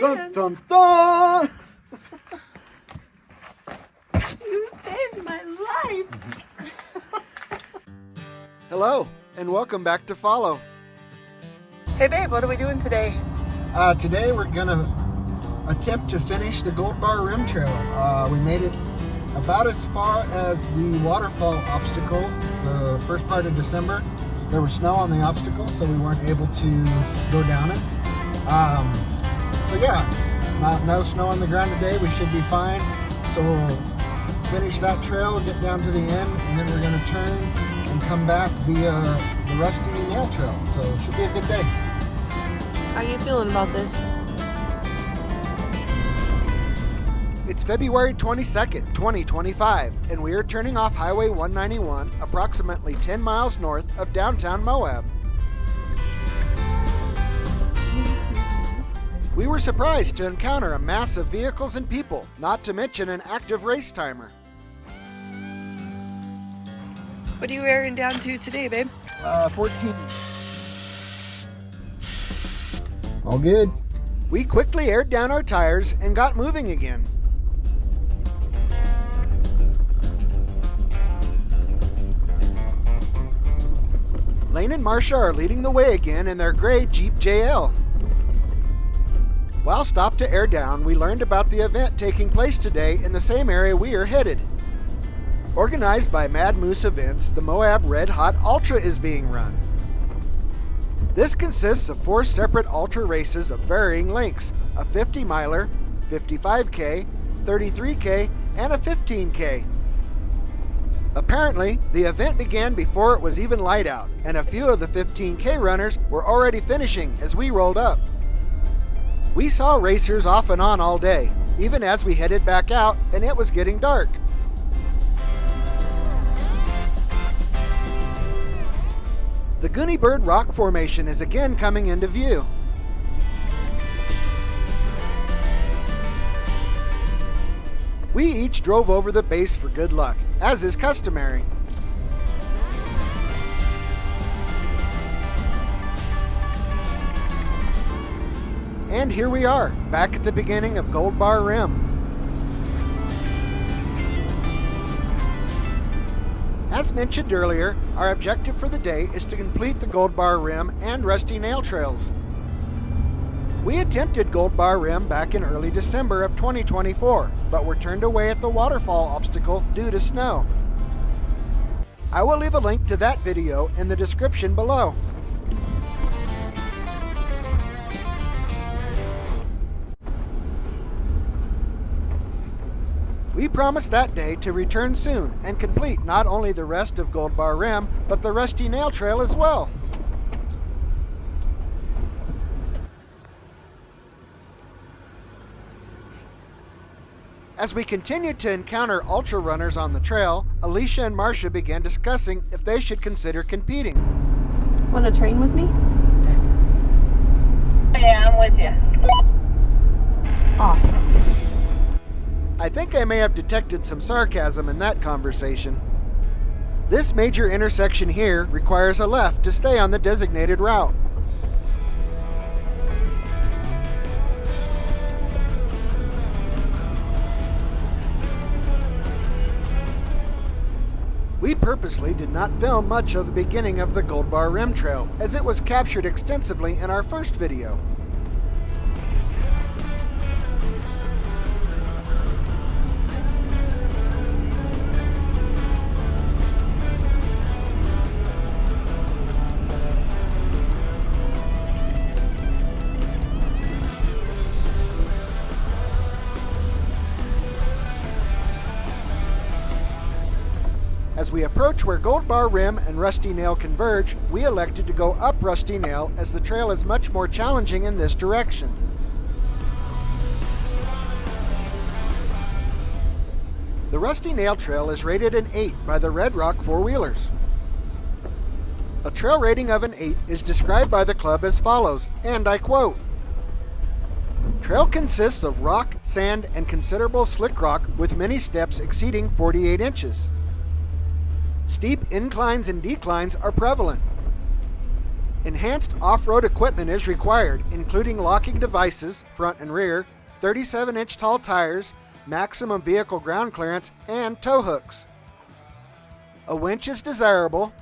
man. Dun, dun, dun. You saved my life. Hello, and welcome back to Follow. Hey babe, what are we doing today? Today we're gonna attempt to finish the Gold Bar Rim Trail. We made it about as far as the waterfall obstacle the first part of December. There was snow on the obstacle, so we weren't able to go down it. So yeah, no snow on the ground today. We should be fine. So we'll finish that trail, get down to the end, and then we're going to turn and come back via the Rusty Nail Trail. So it should be a good day. How are you feeling about this? It's February 22nd, 2025, and we are turning off Highway 191 approximately 10 miles north of downtown Moab. We were surprised to encounter a mass of vehicles and people, not to mention an active race timer. What are you wearing down to today, babe? 14. All good. We quickly aired down our tires and got moving again. Lane and Marcia are leading the way again in their gray Jeep JL. While stopped to air down, we learned about the event taking place today in the same area we are headed. Organized by Mad Moose Events, the Moab Red Hot Ultra is being run. This consists of 4 separate ultra races of varying lengths, a 50-miler, 55K, 33K, and a 15K. Apparently, the event began before it was even light out, and a few of the 15K runners were already finishing as we rolled up. We saw racers off and on all day, even as we headed back out and it was getting dark. The Goonie Bird Rock Formation is again coming into view. We each drove over the base for good luck, as is customary. And here we are, back at the beginning of Gold Bar Rim. As mentioned earlier, our objective for the day is to complete the Gold Bar Rim and Rusty Nail Trails. We attempted Gold Bar Rim back in early December of 2024, but were turned away at the waterfall obstacle due to snow. I will leave a link to that video in the description below. We promised that day to return soon and complete not only the rest of Gold Bar Rim, but the Rusty Nail Trail as well. As we continued to encounter ultra runners on the trail, Alicia and Marcia began discussing if they should consider competing. Want to train with me? Yeah, I'm with you. Awesome. I think I may have detected some sarcasm in that conversation. This major intersection here requires a left to stay on the designated route. We purposely did not film much of the beginning of the Gold Bar Rim Trail, as it was captured extensively in our first video. As we approach where Gold Bar Rim and Rusty Nail converge, we elected to go up Rusty Nail as the trail is much more challenging in this direction. The Rusty Nail Trail is rated an 8 by the Red Rock Four-Wheelers. A trail rating of an 8 is described by the club as follows, and I quote, "Trail consists of rock, sand, and considerable slick rock with many steps exceeding 48 inches. Steep inclines and declines are prevalent. Enhanced off-road equipment is required, including locking devices, front and rear, 37-inch tall tires, maximum vehicle ground clearance, and tow hooks. A winch is desirable.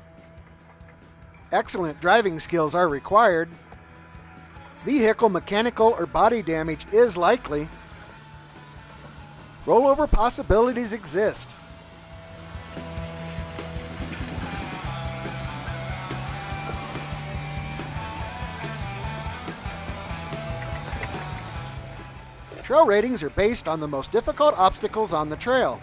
Excellent driving skills are required. Vehicle mechanical or body damage is likely. Rollover possibilities exist. Trail ratings are based on the most difficult obstacles on the trail.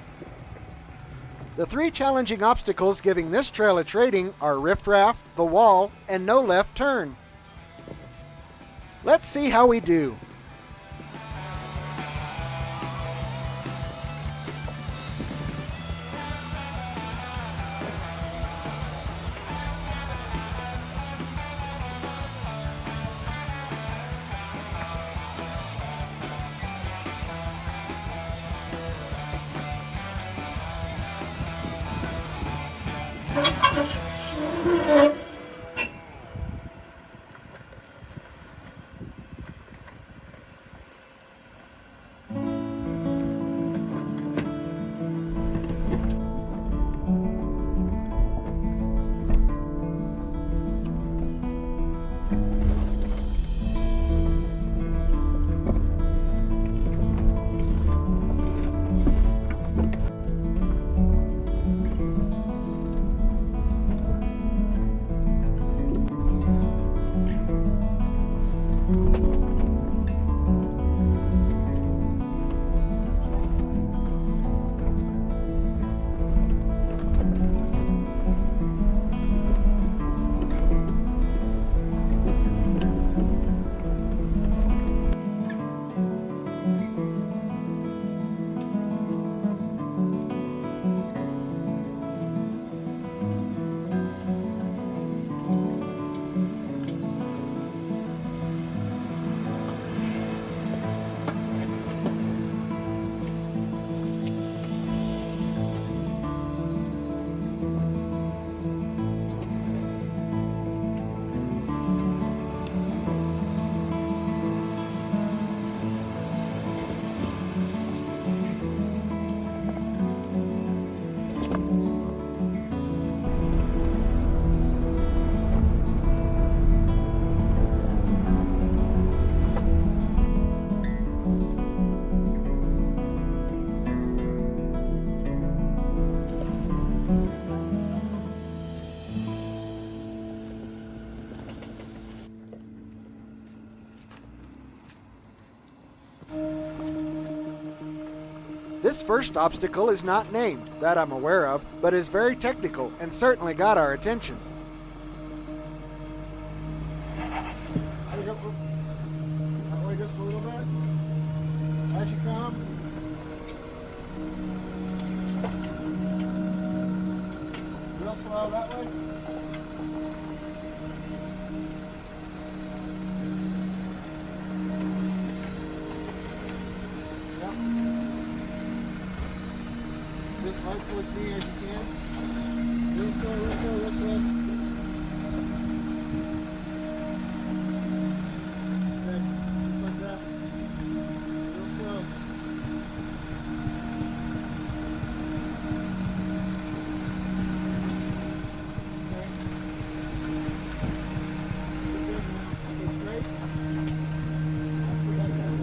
The 3 challenging obstacles giving this trail a rating are Riff Raff, the wall, and no left turn. Let's see how we do. This first obstacle is not named, that I'm aware of, but is very technical and certainly got our attention. That way just a little bit. As you come. Real slow that way. Just right towards me as you can. Real slow, real slow, real slow. Okay, just like that. Real slow. Okay. Good now. Okay, straight. Put that down.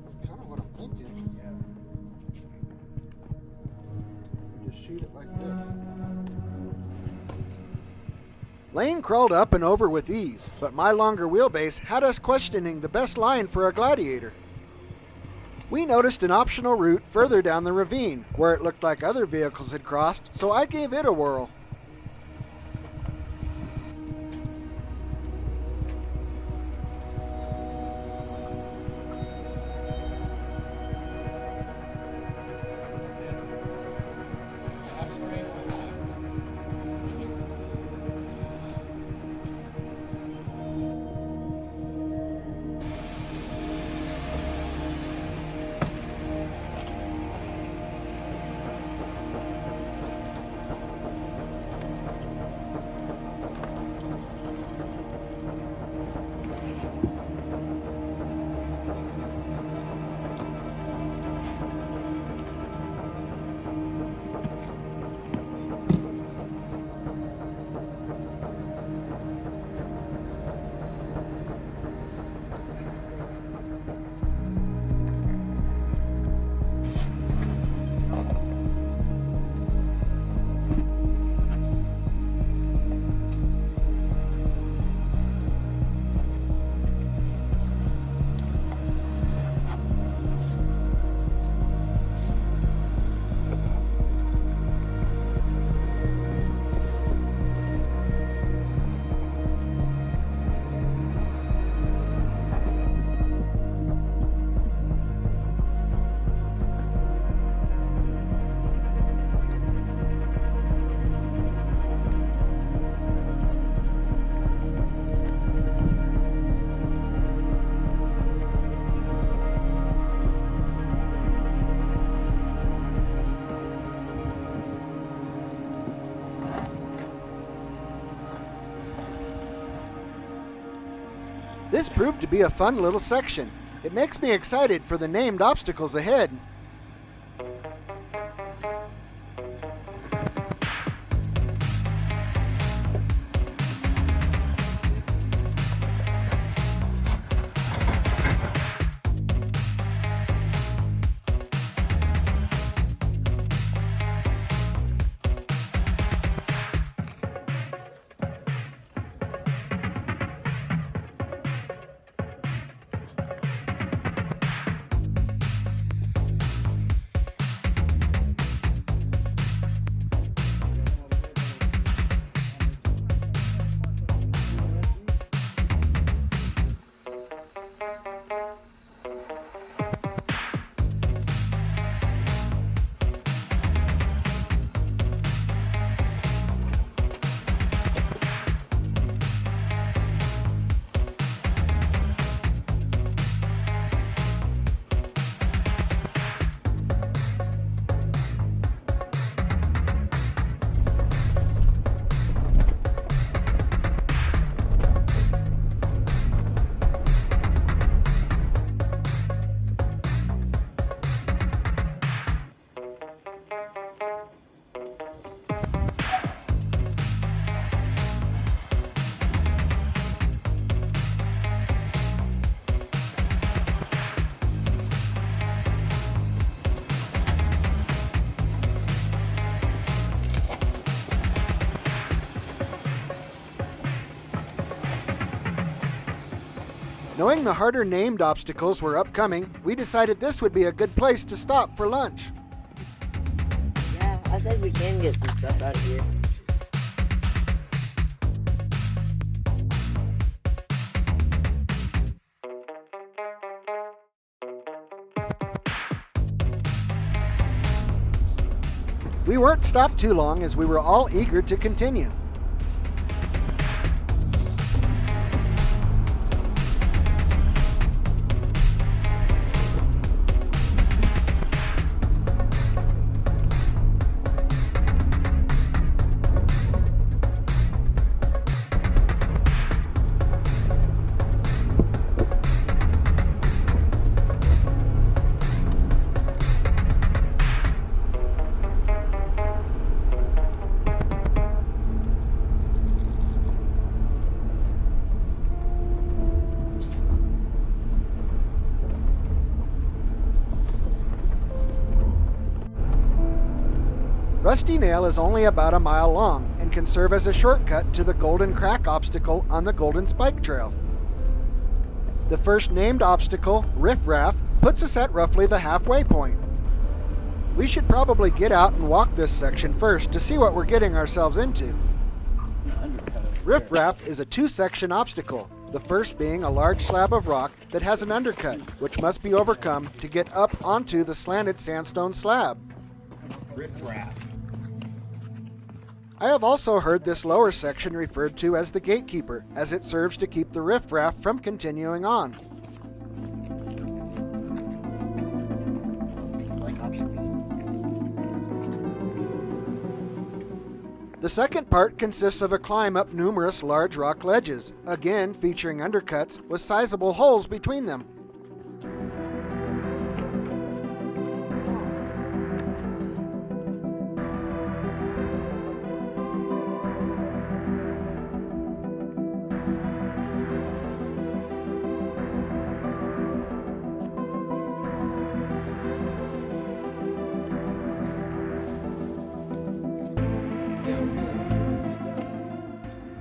That's kind of what I'm thinking. Just shoot it like this. Lane crawled up and over with ease, but my longer wheelbase had us questioning the best line for a Gladiator. We noticed an optional route further down the ravine, where it looked like other vehicles had crossed, so I gave it a whirl. This proved to be a fun little section. It makes me excited for the named obstacles ahead. Knowing the harder named obstacles were upcoming, we decided this would be a good place to stop for lunch. Yeah, I said we can get some stuff out of here. We weren't stopped too long as we were all eager to continue. Rusty Nail is only about a mile long and can serve as a shortcut to the Golden Crack obstacle on the Golden Spike Trail. The first named obstacle, Riff Raff, puts us at roughly the halfway point. We should probably get out and walk this section first to see what we're getting ourselves into. Riff Raff is a two-section obstacle, the first being a large slab of rock that has an undercut, which must be overcome to get up onto the slanted sandstone slab. Riff Raff. I have also heard this lower section referred to as the gatekeeper, as it serves to keep the Riff Raff from continuing on. The second part consists of a climb up numerous large rock ledges, again featuring undercuts with sizable holes between them.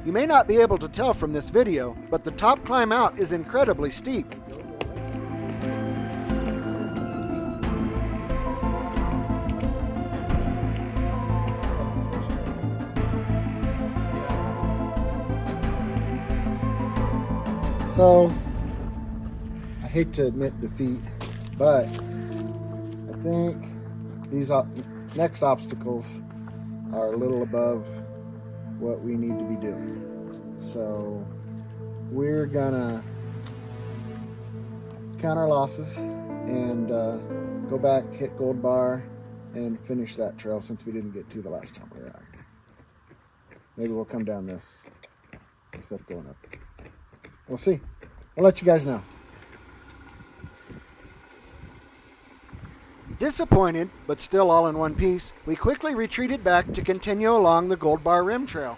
You may not be able to tell from this video, but the top climb out is incredibly steep. So, I hate to admit defeat, but I think these next obstacles are a little above what we need to be doing. So we're gonna count our losses and go back, hit Gold Bar, and finish that trail since we didn't get to the last time we were out. Maybe we'll come down this instead of going up. We'll see. I'll let you guys know. Disappointed, but still all in one piece, we quickly retreated back to continue along the Gold Bar Rim Trail.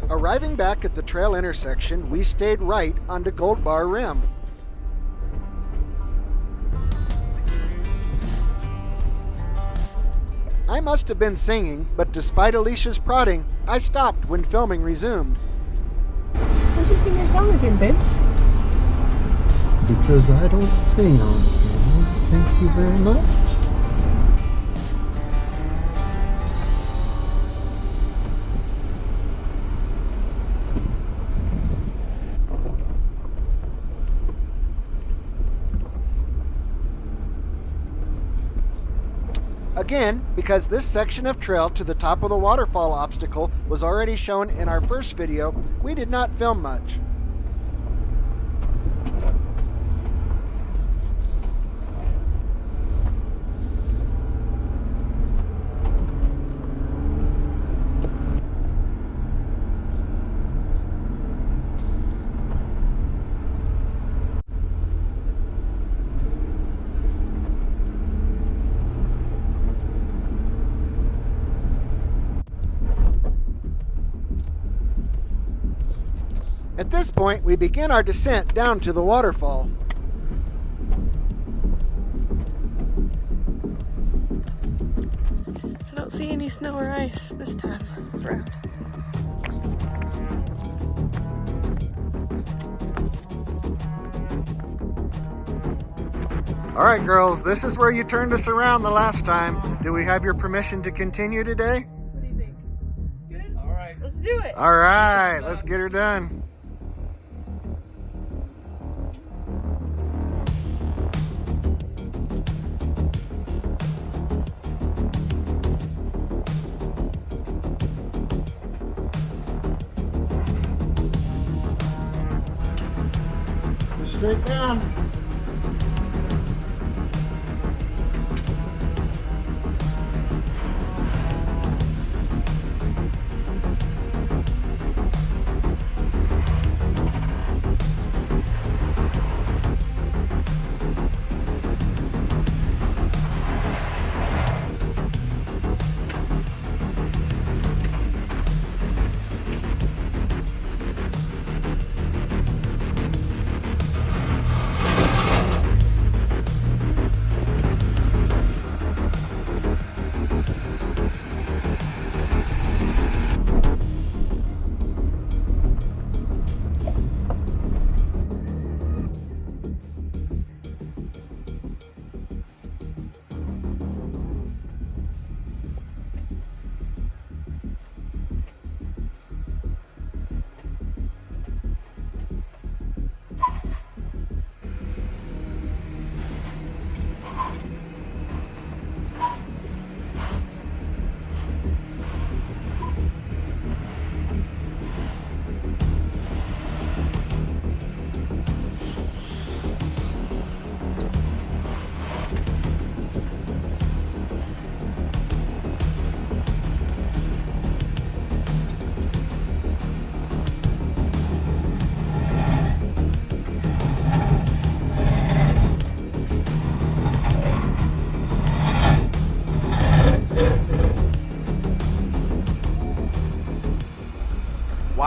Arriving back at the trail intersection, we stayed right onto Gold Bar Rim. I must have been singing, but despite Alicia's prodding, I stopped when filming resumed. Why'd you sing your song again, babe? Because I don't sing on camera. Thank you very much. Again, because this section of trail to the top of the waterfall obstacle was already shown in our first video, we did not film much. At this point, we begin our descent down to the waterfall. I don't see any snow or ice this time around. All right, girls, this is where you turned us around the last time. Do we have your permission to continue today? What do you think? Good? All right. Let's do it. All right, let's get her done. Straight down.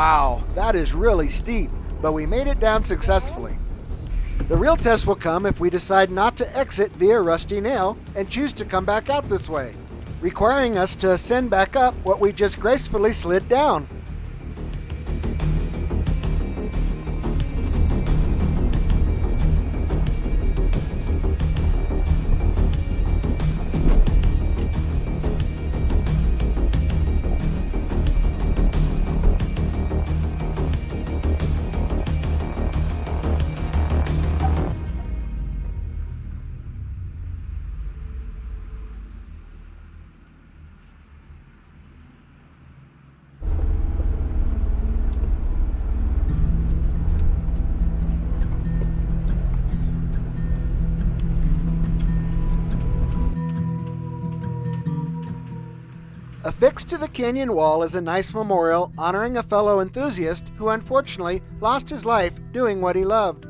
Wow, that is really steep, but we made it down successfully. The real test will come if we decide not to exit via Rusty Nail and choose to come back out this way, requiring us to ascend back up what we just gracefully slid down. Affixed to the canyon wall is a nice memorial honoring a fellow enthusiast who unfortunately lost his life doing what he loved.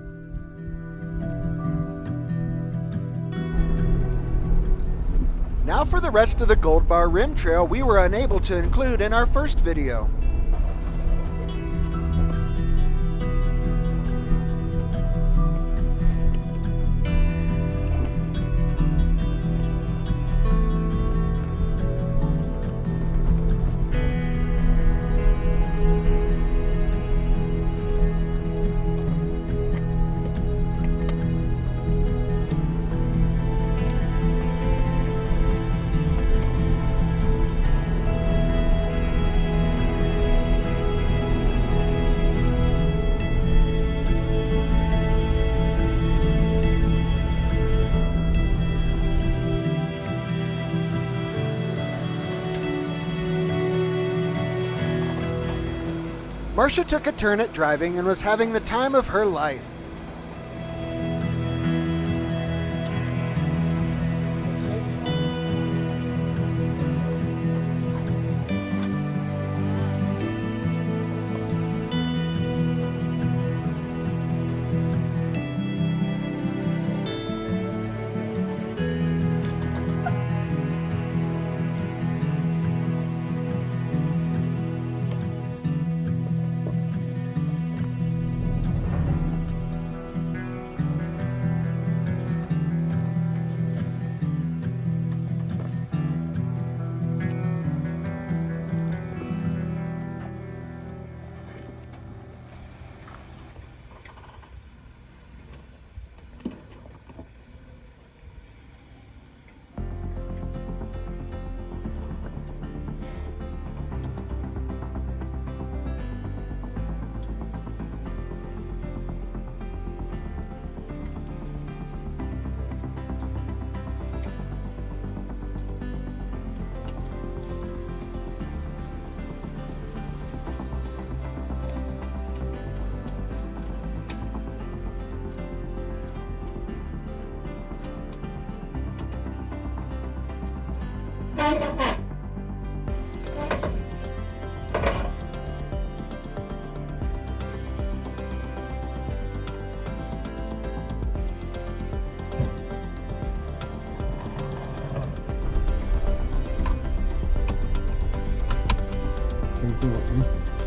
Now for the rest of the Gold Bar Rim Trail we were unable to include in our first video. Marcia took a turn at driving and was having the time of her life.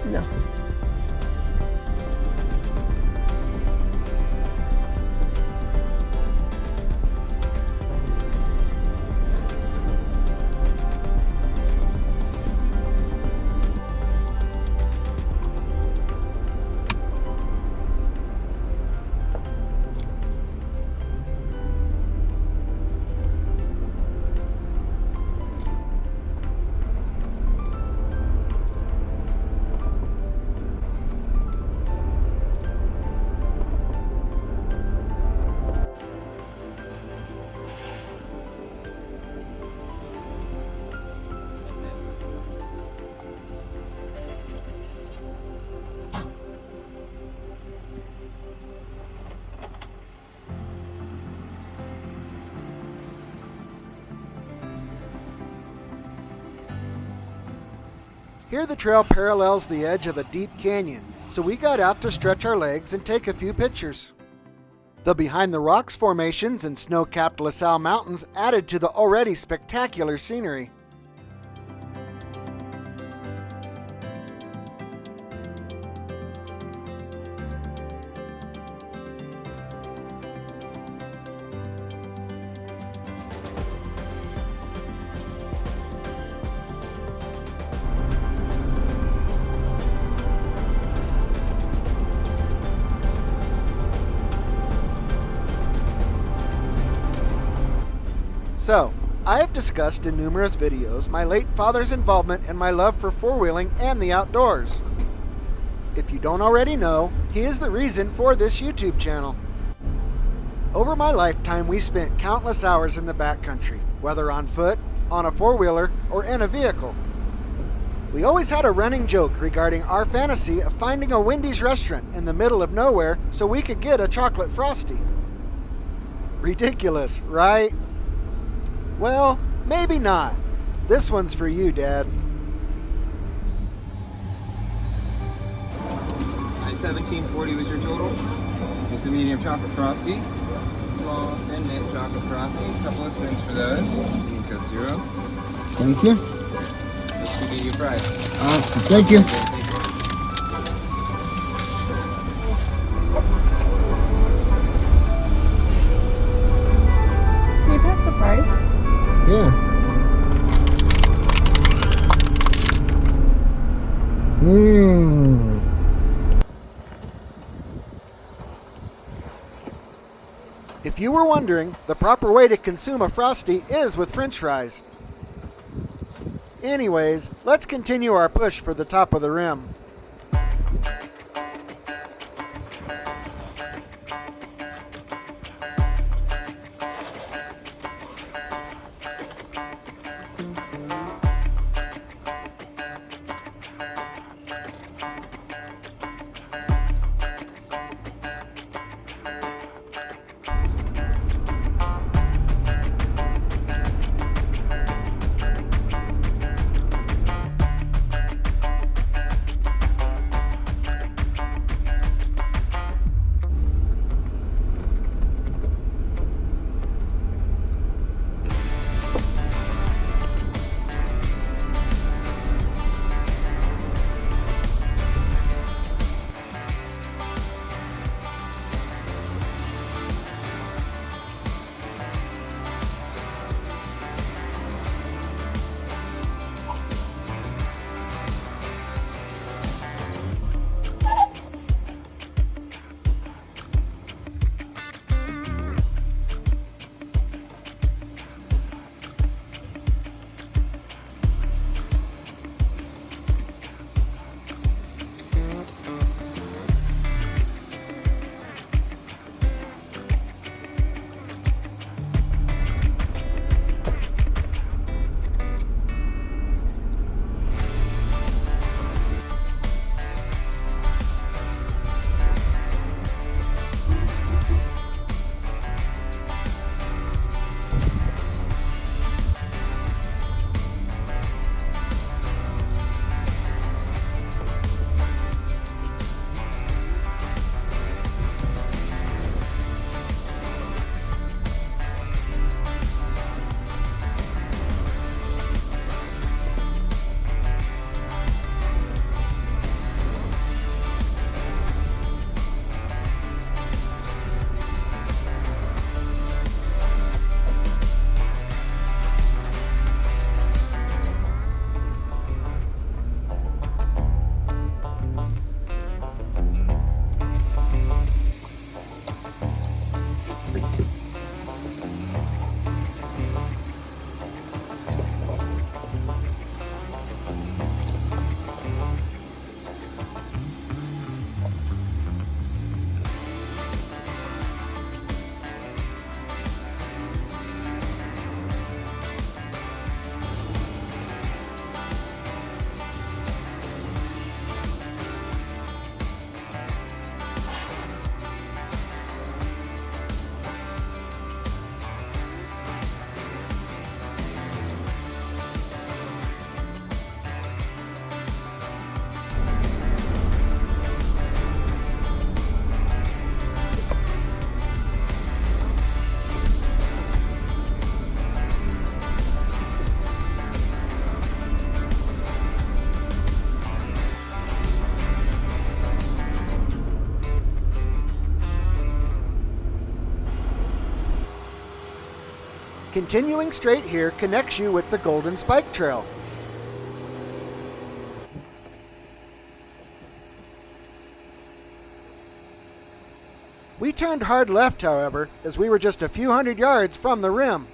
No. Here the trail parallels the edge of a deep canyon, so we got out to stretch our legs and take a few pictures. The behind the rocks formations and snow-capped La Salle Mountains added to the already spectacular scenery. So, I have discussed in numerous videos my late father's involvement and my love for four-wheeling and the outdoors. If you don't already know, he is the reason for this YouTube channel. Over my lifetime, we spent countless hours in the backcountry, whether on foot, on a four-wheeler, or in a vehicle. We always had a running joke regarding our fantasy of finding a Wendy's restaurant in the middle of nowhere so we could get a chocolate Frosty. Ridiculous, right? Well, maybe not. This one's for you, Dad. 1740 was your total. It's a medium chocolate frosty. Small, thin mint chocolate frosty. A couple of spins for those. You code 0. Thank you. Let's see your price. Awesome. Thank you. Thank you. Can you pass the price? Yeah. If you were wondering, the proper way to consume a Frosty is with French fries. Anyways, let's continue our push for the top of the rim. Continuing straight here connects you with the Golden Spike Trail. We turned hard left, however, as we were just a few hundred yards from the rim.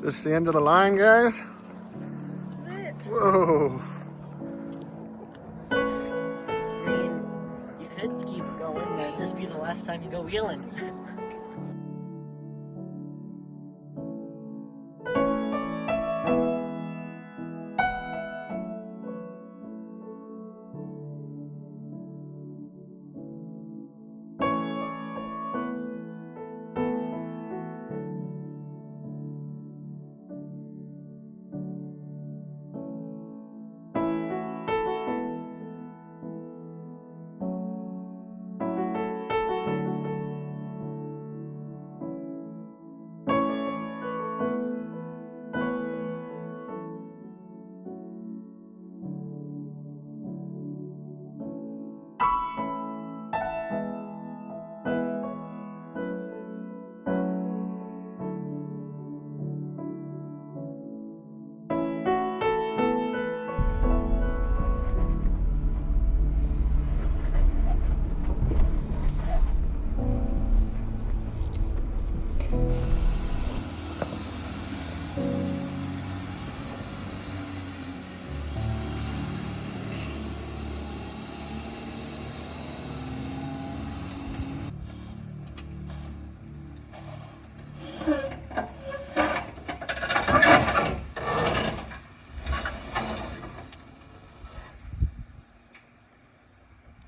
This is the end of the line, guys. Whoa. I mean, you could keep going, and it'd just be the last time you go wheeling.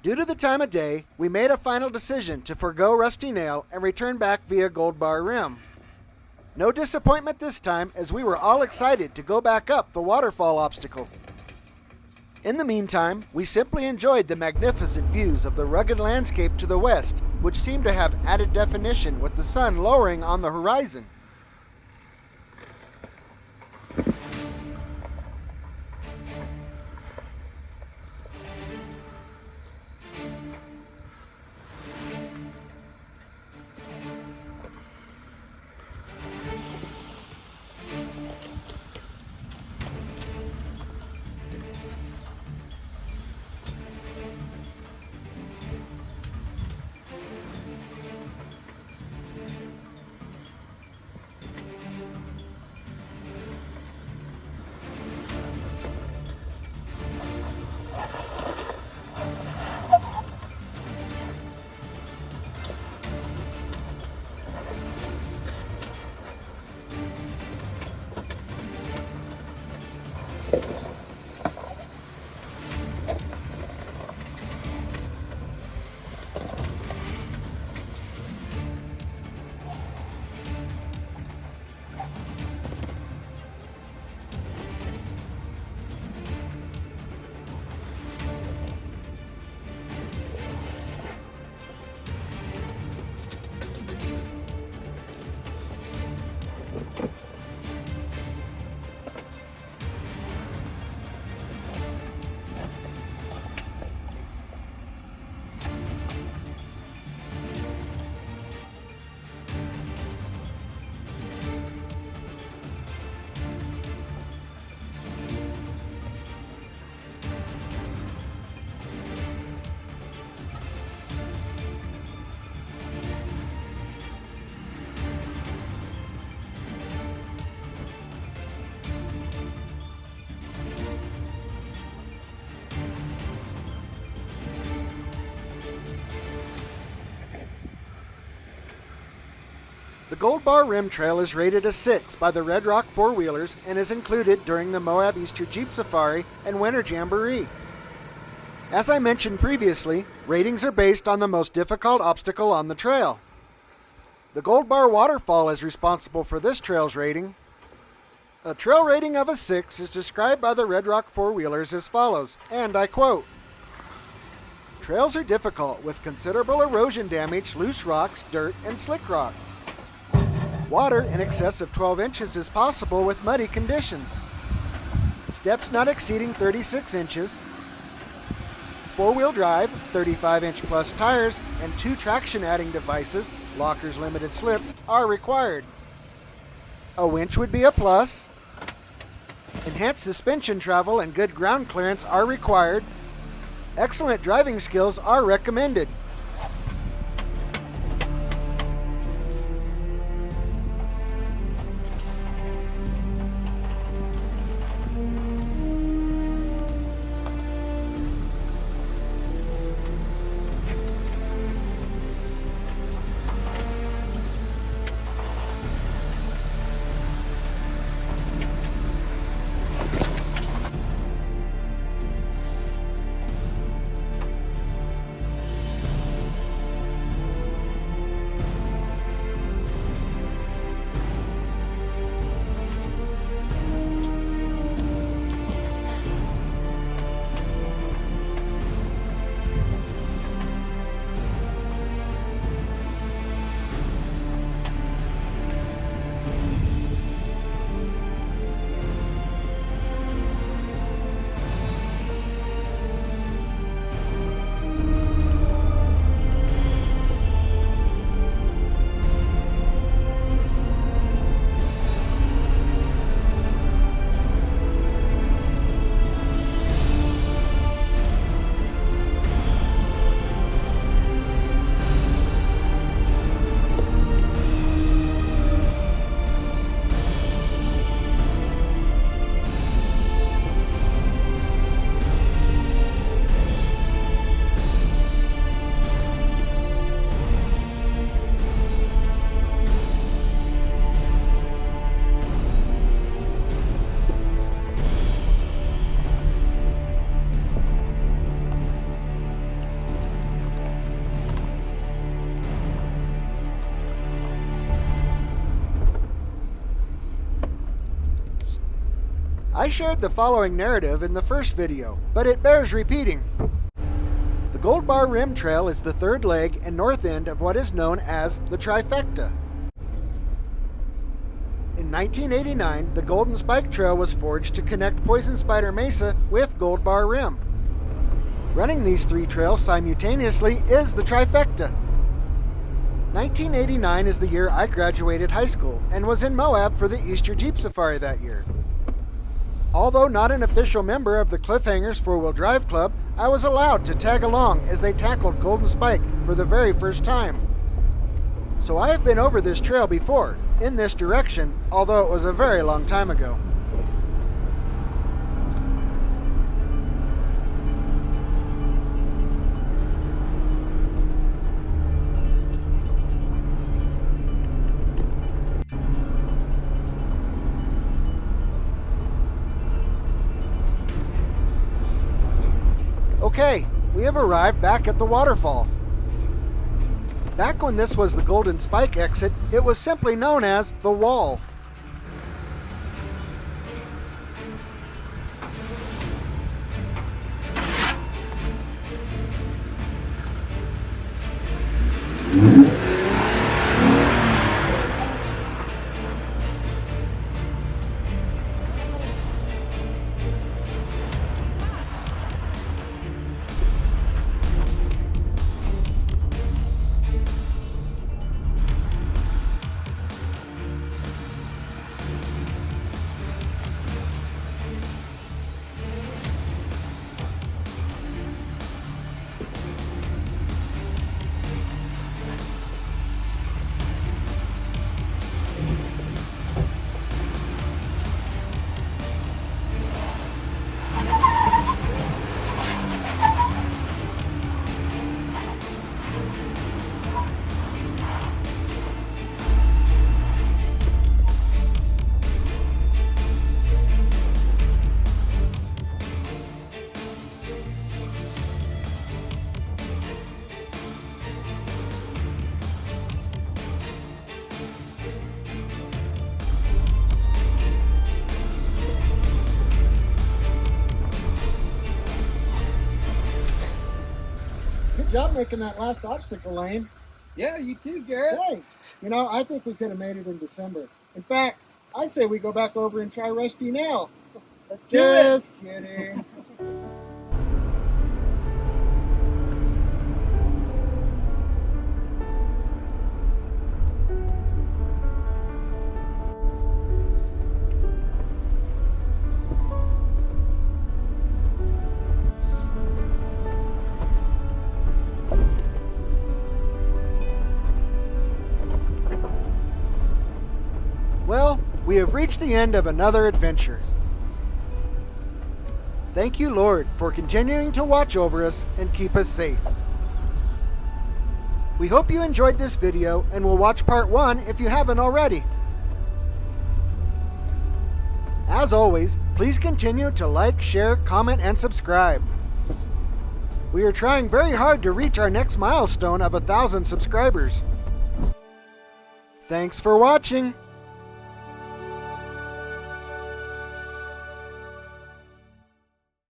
Due to the time of day, we made a final decision to forego Rusty Nail and return back via Gold Bar Rim. No disappointment this time, as we were all excited to go back up the waterfall obstacle. In the meantime, we simply enjoyed the magnificent views of the rugged landscape to the west, which seemed to have added definition with the sun lowering on the horizon. The Gold Bar Rim Trail is rated a 6 by the Red Rock four-wheelers and is included during the Moab Easter Jeep Safari and Winter Jamboree. As I mentioned previously, ratings are based on the most difficult obstacle on the trail. The Gold Bar Waterfall is responsible for this trail's rating. A trail rating of a 6 is described by the Red Rock four-wheelers as follows, and I quote, "Trails are difficult with considerable erosion damage, loose rocks, dirt, and slick rock. Water in excess of 12 inches is possible with muddy conditions. Steps not exceeding 36 inches. Four-wheel drive, 35-inch plus tires, and 2 traction-adding devices, lockers, limited slips, are required. A winch would be a plus. Enhanced suspension travel and good ground clearance are required. Excellent driving skills are recommended." I shared the following narrative in the first video, but it bears repeating. The Gold Bar Rim Trail is the third leg and north end of what is known as the Trifecta. In 1989, the Golden Spike Trail was forged to connect Poison Spider Mesa with Gold Bar Rim. Running these three trails simultaneously is the Trifecta. 1989 is the year I graduated high school and was in Moab for the Easter Jeep Safari that year. Although not an official member of the Cliffhangers 4-Wheel Drive Club, I was allowed to tag along as they tackled Golden Spike for the very first time. So I have been over this trail before, in this direction, although it was a very long time ago. Okay, we have arrived back at the waterfall. Back when this was the Golden Spike exit, it was simply known as the Wall. Good job making that last obstacle lane. Yeah, you too, Garrett. Thanks. You know, I think we could have made it in December. In fact, I say we go back over and try Rusty Nail. Let's do it. Just kidding. Well, we have reached the end of another adventure. Thank you, Lord, for continuing to watch over us and keep us safe. We hope you enjoyed this video and will watch part 1 if you haven't already. As always, please continue to like, share, comment, and subscribe. We are trying very hard to reach our next milestone of 1,000 subscribers. Thanks for watching.